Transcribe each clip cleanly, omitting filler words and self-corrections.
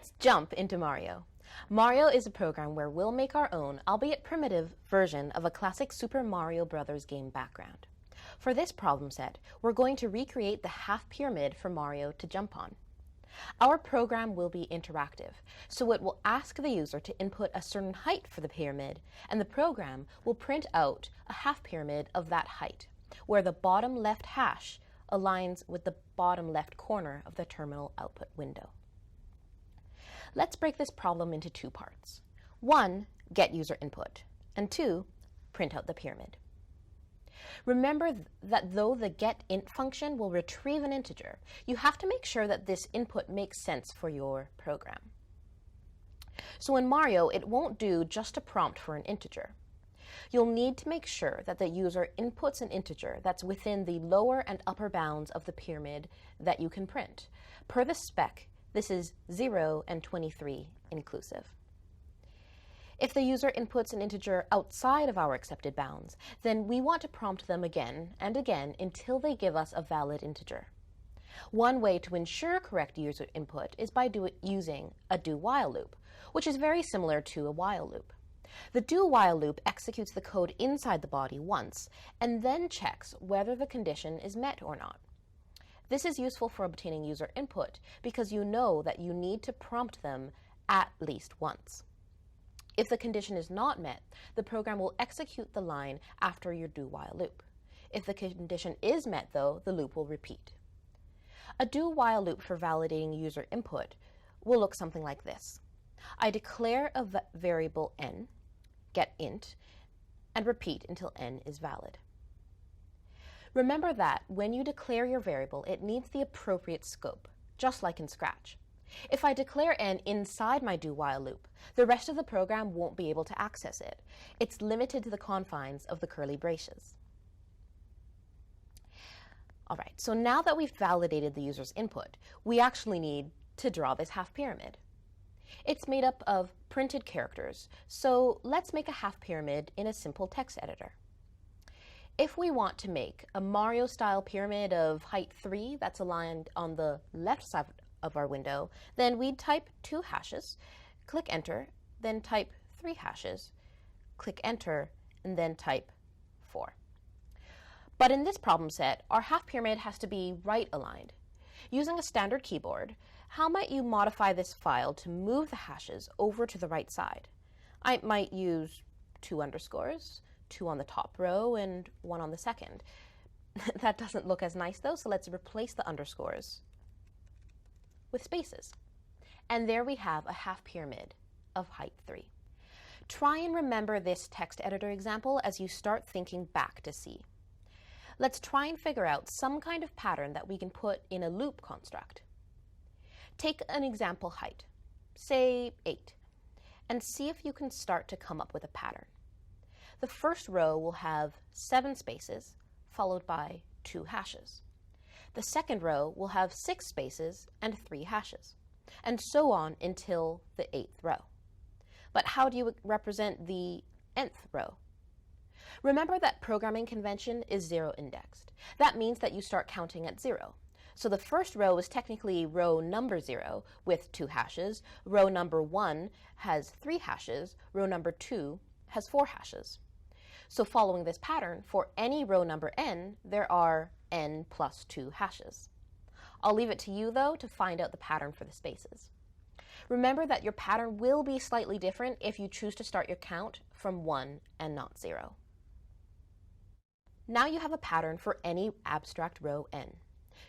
Let's jump into Mario. Mario is a program where we'll make our own, albeit primitive, version of a classic Super Mario Bros. Game background. For this problem set, we're going to recreate the half pyramid for Mario to jump on. Our program will be interactive, so it will ask the user to input a certain height for the pyramid, and the program will print out a half pyramid of that height, where the bottom left hash aligns with the bottom left corner of the terminal output window. Let's break this problem into two parts. 1, get user input, and 2, print out the pyramid. Remember that though the getInt function will retrieve an integer, you have to make sure that this input makes sense for your program. So in Mario, it won't do just a prompt for an integer. You'll need to make sure that the user inputs an integer that's within the lower and upper bounds of the pyramid that you can print. Per the spec, this is 0 and 23 inclusive. If the user inputs an integer outside of our accepted bounds, then we want to prompt them again and again until they give us a valid integer. One way to ensure correct user input is by using a do-while loop, which is very similar to a while loop. The do-while loop executes the code inside the body once and then checks whether the condition is met or not. This is useful for obtaining user input because you know that you need to prompt them at least once. If the condition is not met, the program will execute the line after your do-while loop. If the condition is met, though, the loop will repeat. A do-while loop for validating user input will look something like this. I declare a variable n, get int, and repeat until n is valid. Remember that when you declare your variable, it needs the appropriate scope, just like in Scratch. If I declare n inside my do-while loop, the rest of the program won't be able to access it. It's limited to the confines of the curly braces. All right, so now that we've validated the user's input, we actually need to draw this half pyramid. It's made up of printed characters, so let's make a half pyramid in a simple text editor. If we want to make a Mario-style pyramid of height 3 that's aligned on the left side of our window, then we'd type 2 hashes, click Enter, then type 3 hashes, click Enter, and then type 4. But in this problem set, our half pyramid has to be right aligned. Using a standard keyboard, how might you modify this file to move the hashes over to the right side? I might use 2 underscores, 2 on the top row, and 1 on the second. That doesn't look as nice though, so let's replace the underscores with spaces. And there we have a half pyramid of height 3. Try and remember this text editor example as you start thinking back to C. Let's try and figure out some kind of pattern that we can put in a loop construct. Take an example height, say 8, and see if you can start to come up with a pattern. The first row will have 7 spaces, followed by 2 hashes. The second row will have 6 spaces and 3 hashes, and so on until the 8th row. But how do you represent the nth row? Remember that programming convention is 0 indexed. That means that you start counting at 0. So the first row is technically row number 0 with 2 hashes. Row number 1 has 3 hashes. Row number 2 has 4 hashes. So following this pattern, for any row number n, there are n plus 2 hashes. I'll leave it to you, though, to find out the pattern for the spaces. Remember that your pattern will be slightly different if you choose to start your count from 1 and not 0. Now you have a pattern for any abstract row n.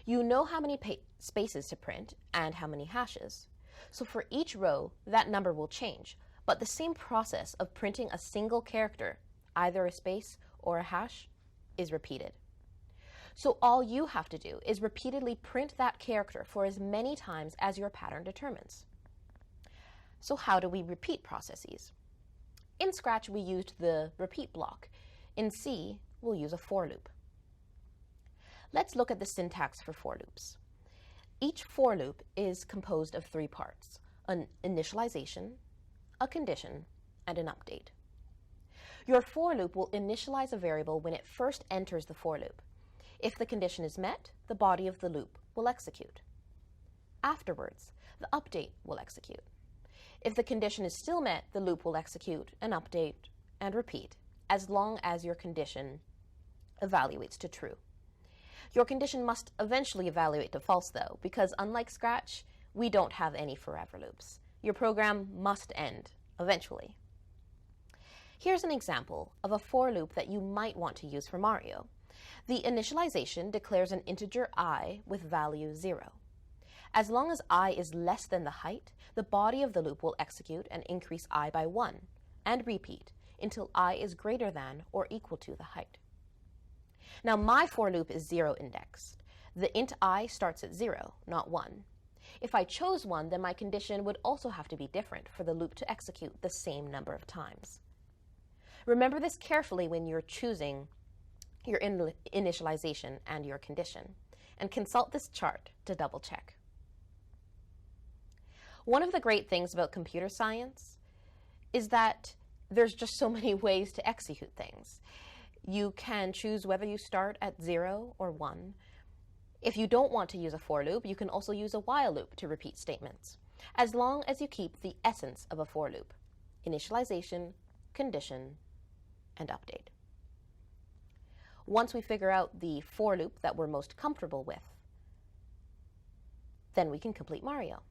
You know how many spaces to print and how many hashes. So for each row, that number will change, but the same process of printing a single character, either a space or a hash, is repeated. So all you have to do is repeatedly print that character for as many times as your pattern determines. So how do we repeat processes? In Scratch, we used the repeat block. In C, we'll use a for loop. Let's look at the syntax for for loops. Each for loop is composed of 3 parts: an initialization, a condition, and an update. Your for loop will initialize a variable when it first enters the for loop. If the condition is met, the body of the loop will execute. afterwards, the update will execute. If the condition is still met, the loop will execute and update and repeat as long as your condition evaluates to true. Your condition must eventually evaluate to false though, because unlike Scratch, we don't have any forever loops. Your program must end eventually. Here's an example of a for loop that you might want to use for Mario. The initialization declares an integer I with value 0. As long as I is less than the height, the body of the loop will execute and increase I by 1 and repeat until I is greater than or equal to the height. Now my for loop is 0 indexed. The int I starts at 0, not 1. If I chose 1, then my condition would also have to be different for the loop to execute the same number of times. Remember this carefully when you're choosing your initialization and your condition, and consult this chart to double check. One of the great things about computer science is that there's just so many ways to execute things. You can choose whether you start at 0 or 1. If you don't want to use a for loop, you can also use a while loop to repeat statements, as long as you keep the essence of a for loop: initialization, condition, and update. Once we figure out the for loop that we're most comfortable with, then we can complete Mario.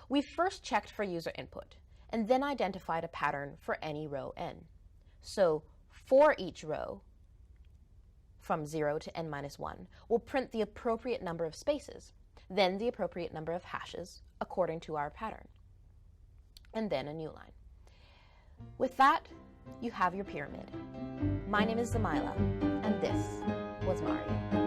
We first checked for user input, and then identified a pattern for any row n. So for each row, from 0 to n-1, we'll print the appropriate number of spaces, then the appropriate number of hashes according to our pattern, and then a new line. With that, you have your pyramid. My name is Zamila, and this was Mario.